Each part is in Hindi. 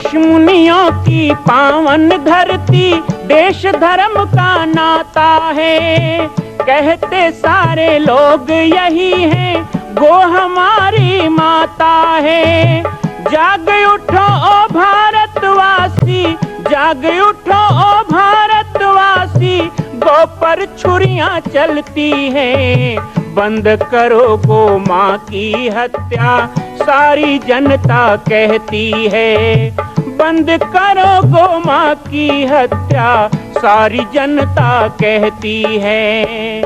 ऋषि मुनियों की पावन धरती, देश धर्म का नाता है। कहते सारे लोग यही हैं, गो हमारी माता है। जाग उठो ओ भारतवासी, जाग उठो ओ भारतवासी, गो पर छुरियां चलती हैं। बंद करो गो माँ की हत्या, सारी जनता कहती है। बंद करो गो माँ की हत्या, सारी जनता कहती है।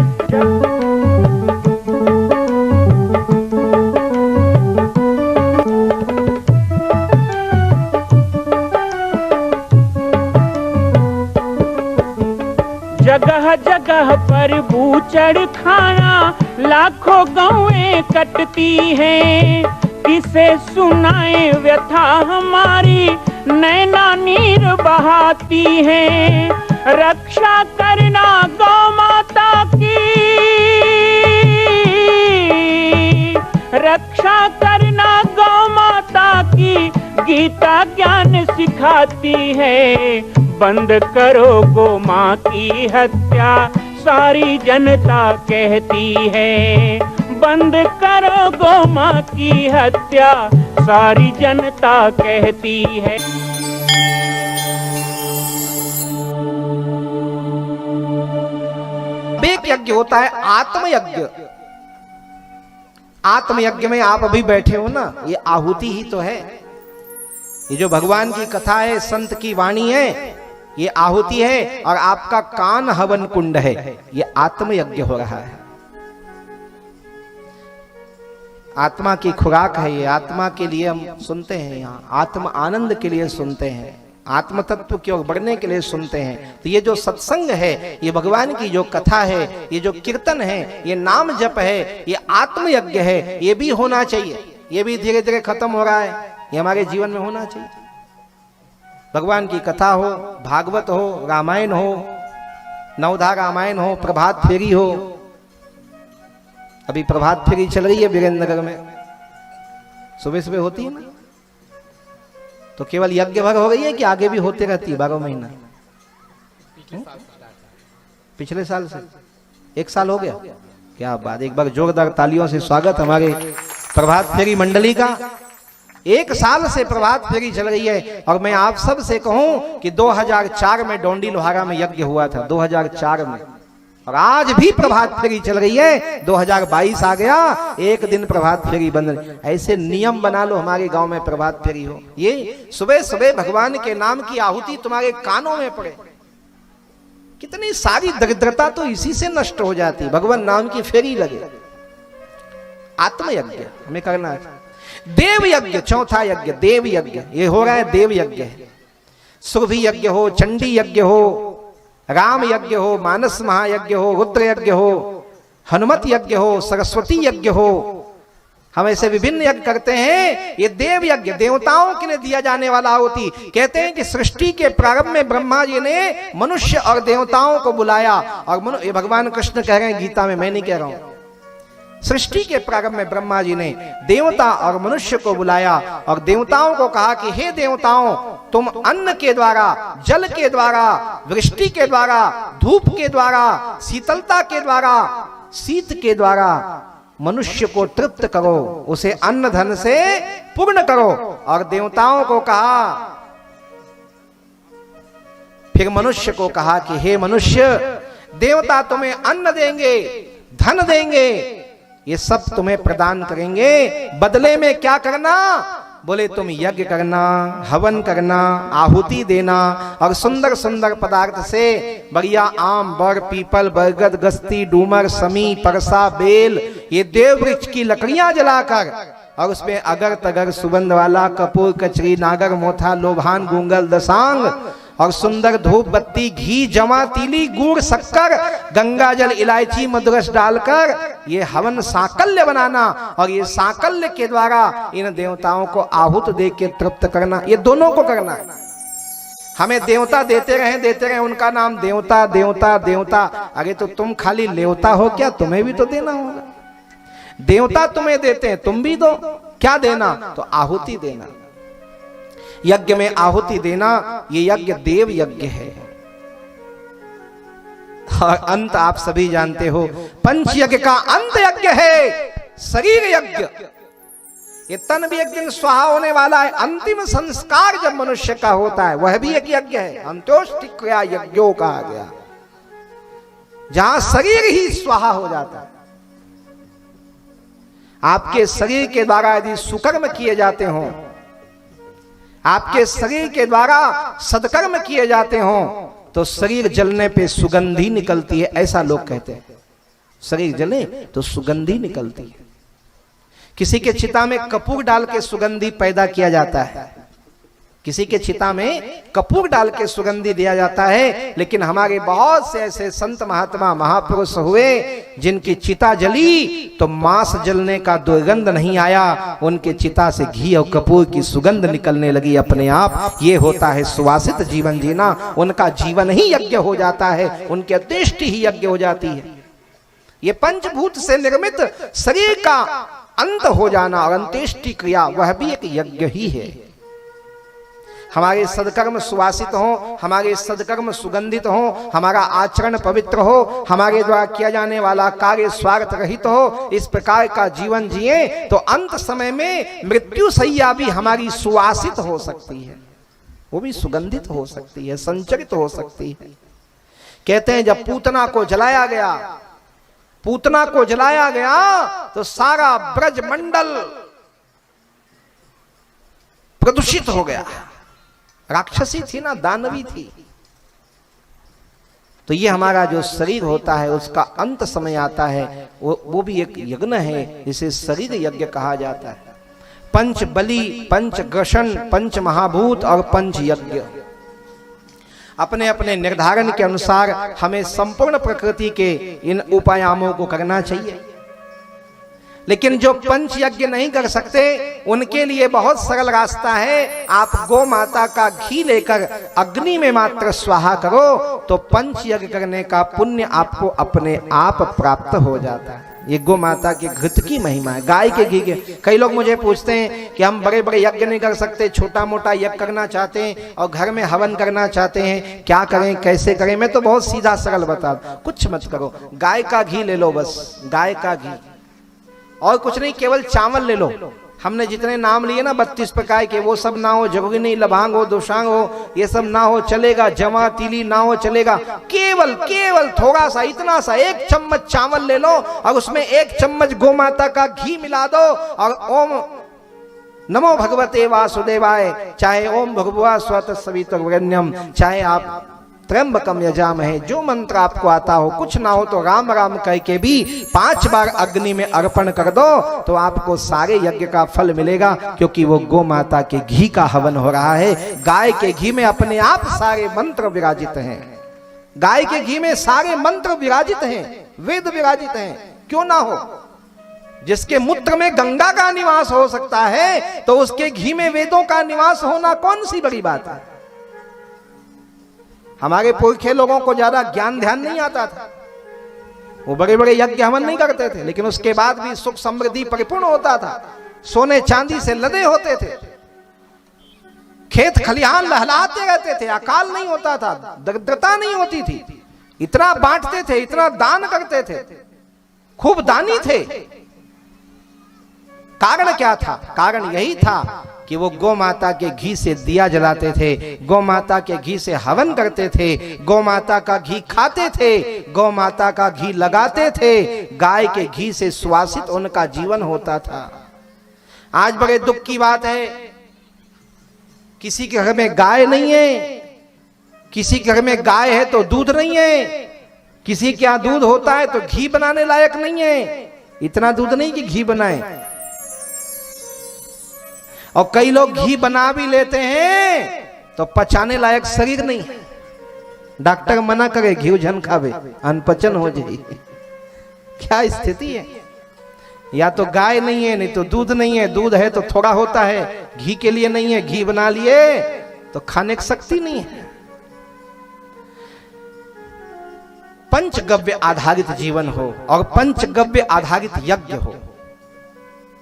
जगह जगह पर बूचड़ खाना, लाखों गौएं कटती हैं। किसे सुनाए व्यथा हमारी, नैना नीर बहाती हैं। रक्षा करना गौ माता की, रक्षा करना गौ माता की, गीता ज्ञान सिखाती है। बंद करो गो माँ की हत्या, सारी जनता कहती है। बंद करो गो माँ की हत्या, सारी जनता कहती है। एक यज्ञ होता है आत्मयज्ञ। आत्मयज्ञ में आप अभी बैठे हो ना, ये आहुति ही तो है। ये जो भगवान की कथा है, संत की वाणी है, ये आहुति है। और आपका कान हवन कुंड है, ये आत्मयज्ञ हो रहा है। आत्मा की खुराक है ये। आत्मा के लिए हम सुनते हैं, यहाँ आत्म आनंद के लिए सुनते हैं, आत्म तत्व की ओर बढ़ने के लिए सुनते हैं। तो ये जो सत्संग है, ये भगवान की जो कथा है, ये जो कीर्तन है, ये नाम जप है, ये आत्मयज्ञ है। ये भी होना चाहिए। ये भी धीरे धीरे खत्म हो रहा है, ये हमारे जीवन में होना चाहिए। भगवान की कथा हो, भागवत हो, रामायण हो, नवधा रामायण हो, प्रभात फेरी हो। अभी प्रभात फेरी चल रही है वीरेंद्रनगर में, सुबह सुबह होती है ना। तो केवल यज्ञ भर हो गई है कि आगे भी होते रहती है 12 महीना? पिछले साल से 1 साल हो गया। क्या बात, एक बार जोरदार तालियों से स्वागत हमारे प्रभात फेरी मंडली का। 1 साल से प्रभात फेरी चल रही है। और मैं आप सब से कहूं कि 2004 में डोंडी लोहारा में यज्ञ हुआ था, 2004 में। और आज भी प्रभात फेरी चल रही है। 2022 आ गया, एक दिन प्रभात फेरी बंद रही। ऐसे नियम बना लो हमारे गांव में प्रभात फेरी हो। ये सुबह सुबह भगवान के नाम की आहुति तुम्हारे कानों में पड़े। कितनी सारी दरिद्रता तो इसी से नष्ट हो जाती, भगवान नाम की फेरी लगे। आत्मयज्ञ हमें करना है। देव यज्ञ, चौथा यज्ञ देव यज्ञ, ये हो रहा है देव यज्ञ। सुरभि यज्ञ हो, चंडी यज्ञ हो, राम यज्ञ हो, मानस महायज्ञ हो, रुद्र यज्ञ हो, हनुमत यज्ञ हो, सरस्वती यज्ञ हो। हम ऐसे विभिन्न यज्ञ करते हैं। ये देव यज्ञ देवताओं के लिए दिया जाने वाला होती। कहते हैं कि सृष्टि के प्रारंभ में ब्रह्मा जी ने मनुष्य और देवताओं को बुलाया। और ये भगवान कृष्ण कह रहे हैं गीता में, मैं नहीं कह रहा हूं। सृष्टि के प्रारंभ में ब्रह्मा जी ने देवता और मनुष्य को बुलाया और देवताओं को कहा कि हे देवताओं, तुम अन्न के द्वारा, जल के द्वारा, वृष्टि के द्वारा, धूप के द्वारा, शीतलता के द्वारा, शीत के द्वारा मनुष्य को तृप्त करो, उसे अन्न धन से पूर्ण करो। और देवताओं को कहा, फिर मनुष्य को कहा कि हे मनुष्य, देवता तुम्हें अन्न देंगे, धन देंगे, ये सब तुम्हें प्रदान करेंगे। बदले में क्या करना? बोले तुम यज्ञ करना, हवन करना, आहुति देना और सुंदर सुंदर पदार्थ से बढ़िया आम, बर, पीपल, बरगद, गस्ती, डूमर, समी, परसा, बेल, ये देव वृक्ष की लकड़ियां जलाकर और उसमें अगर तगर सुगंध वाला कपूर, कचरी, नागर, मोथा, लोभान, गुंगल, दसांग और सुंदर धूप बत्ती, घी, जमा, तीली, गुड़, शक्कर, गंगा जल, इलायची, मधुरस डालकर ये हवन साकल्य बनाना। और ये साकल्य के द्वारा इन देवताओं को आहुत दे के तृप्त करना। ये दोनों को करना है। हमें देवता देते रहे, उनका नाम देवता देवता देवता। अरे तो तुम खाली लेवता हो क्या? तुम्हें भी तो देना होगा। देवता तुम्हें देते हैं, तुम भी दो। क्या देना? तो आहुति देना। यज्ञ में आहुति देना, ये यज्ञ देव यज्ञ है। और अंत आप सभी जानते हो, पंच यज्ञ का अंत यज्ञ है शरीर यज्ञ। ये तन भी एक दिन स्वाहा होने वाला है। अंतिम संस्कार जब मनुष्य का होता है वह भी एक यज्ञ है। अंत्योष्टिक्रिया यज्ञों कहा गया, जहां शरीर ही स्वाहा हो जाता है। आपके शरीर के द्वारा यदि सुकर्म किए जाते हो, आपके शरीर के द्वारा सदकर्म किए जाते हो, तो शरीर जलने पे सुगंधी निकलती है, ऐसा लोग कहते हैं। शरीर जले तो सुगंधी निकलती है। किसी के चिता में कपूर डाल के सुगंधी पैदा किया जाता है, किसी के चिता में कपूर डाल के सुगंधी दिया जाता है। लेकिन हमारे बहुत से ऐसे संत महात्मा महापुरुष हुए जिनकी चिता जली तो मांस जलने का दुर्गंध नहीं आया, उनके चिता से घी और कपूर की सुगंध निकलने लगी अपने आप। ये होता है सुवासित जीवन जीना। उनका जीवन ही यज्ञ हो जाता है, उनकी अंत्येष्टि ही यज्ञ हो जाती है। ये पंचभूत से निर्मित शरीर का अंत हो जाना और अंत्येष्टि क्रिया, वह भी एक यज्ञ ही है। हमारे सदकर्म सुवासित हो, हमारे सदकर्म सुगंधित हो, हमारा आचरण पवित्र हो, हमारे द्वारा किया जाने वाला कार्य स्वार्थ रहित हो, इस प्रकार का जीवन जिए तो अंत समय में मृत्यु सैया भी हमारी सुवासित हो सकती है, वो भी सुगंधित हो सकती है, संचरित हो सकती है। कहते हैं जब पूतना को जलाया गया, पूतना को जलाया गया तो सारा ब्रज मंडल प्रदूषित हो गया। राक्षसी थी ना, दानवी थी। तो ये हमारा जो शरीर होता है उसका अंत समय आता है, वो भी एक यज्ञ है, इसे शरीर यज्ञ कहा जाता है। पंच बलि, पंच ग्रसन, पंच महाभूत और पंच यज्ञ अपने अपने निर्धारण के अनुसार हमें संपूर्ण प्रकृति के इन उपायामों को करना चाहिए। लेकिन जो पंच यज्ञ नहीं कर सकते उनके लिए बहुत सरल रास्ता है। आप गौ माता का घी लेकर अग्नि में मात्र स्वाहा करो तो पंच यज्ञ करने का पुण्य आपको अपने आप प्राप्त हो जाता है। ये गौ माता के घृत की महिमा है, गाय के घी के। कई लोग मुझे पूछते हैं कि हम बड़े बड़े यज्ञ नहीं कर सकते, छोटा मोटा यज्ञ करना चाहते हैं और घर में हवन करना चाहते हैं, क्या करें कैसे करें? मैं तो बहुत सीधा सरल बता दूं, कुछ मत करो, गाय का घी ले लो, बस गाय का घी, और कुछ नहीं, केवल चावल ले लो। हमने जितने नाम लिए ना 32 प्रकार के, वो सब ना हो, जरूरी नहीं लभांग हो, दोषांग हो, ये सब ना हो चलेगा, जमा तिली ना हो चलेगा, केवल केवल थोड़ा सा, इतना सा 1 चम्मच चावल ले लो और उसमें 1 चम्मच गौ माता का घी मिला दो और ओम नमो भगवते वासुदेवाय, चाहे ओम भगवा स्वतः सवितुर्वरेण्यम, चाहे आप त्र्यंबकम यजामहे, जो मंत्र आपको आता हो, कुछ ना हो तो राम राम कह के भी 5 बार अग्नि में अर्पण कर दो तो आपको सारे यज्ञ का फल मिलेगा, क्योंकि वो गौ माता के घी का हवन हो रहा है। गाय के घी में अपने आप सारे मंत्र विराजित हैं, गाय के घी में सारे मंत्र विराजित हैं, वेद विराजित हैं, क्यों ना हो? जिसके मूत्र में गंगा का निवास हो सकता है तो उसके घी में वेदों का निवास होना कौन सी बड़ी बात है? हमारे पुरखे लोगों को ज्यादा ज्ञान ध्यान नहीं आता था, वो बड़े बड़े यज्ञ हवन नहीं करते थे, लेकिन उसके बाद भी सुख समृद्धि परिपूर्ण होता था, सोने चांदी से लदे होते थे, खेत खलिहान लहलाते रहते थे, अकाल नहीं होता था, दरिद्रता नहीं होती थी, इतना बांटते थे, इतना दान करते थे, खूब दानी थे। कारण क्या था? कारण यही था कि वो गौ माता के घी से दिया जलाते थे, गौ माता के घी से हवन करते थे, गौ माता का घी खाते थे, गौ माता का घी लगाते थे, गाय के घी से सुवासित उनका जीवन होता था। आज बड़े दुख की बात है, किसी के घर में गाय नहीं है, किसी के घर में गाय है तो दूध नहीं है, किसी के यहाँ दूध होता है तो घी बनाने लायक नहीं है, इतना दूध नहीं कि घी बनाए। और कई लोग घी बना भी लेते हैं तो पचाने लायक शरीर नहीं, डॉक्टर मना करे घी झन खावे, अनपचन हो जाए। क्या स्थिति है? या तो गाय नहीं है, नहीं तो दूध नहीं है, दूध है तो थोड़ा होता है, घी के लिए नहीं है, घी बना लिए तो खाने की शक्ति नहीं है। पंचगव्य आधारित जीवन हो और पंचगव्य आधारित यज्ञ हो,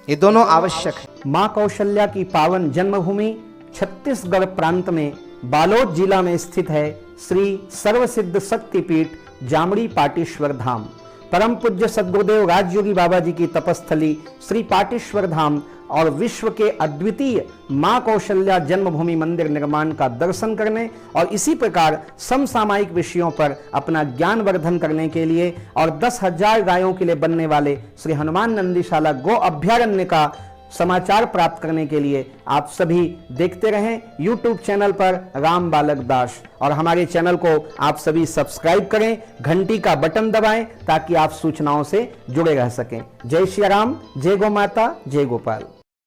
ये दोनों आवश्यक है। मां कौशल्या की पावन जन्मभूमि छत्तीसगढ़ प्रांत में बालोद जिला में स्थित है श्री सर्वसिद्ध शक्तिपीठ जामड़ी पाटेश्वर धाम। परम पूज्य सद्गुरुदेव राजयोगी बाबा जी की तपस्थली श्री पाटेश्वर धाम और विश्व के अद्वितीय मां कौशल्या जन्मभूमि मंदिर निर्माण का दर्शन करने और इसी प्रकार समसामयिक विषयों पर अपना ज्ञान वर्धन करने के लिए और 10,000 गायों के लिए बनने वाले श्री हनुमान नंदीशाला गो अभ्यारण्य का समाचार प्राप्त करने के लिए आप सभी देखते रहें YouTube चैनल पर राम बालक दास, और हमारे चैनल को आप सभी सब्सक्राइब करें, घंटी का बटन दबाएं ताकि आप सूचनाओं से जुड़े रह सकें। जय श्री राम, जय गौ माता, जय गोपाल।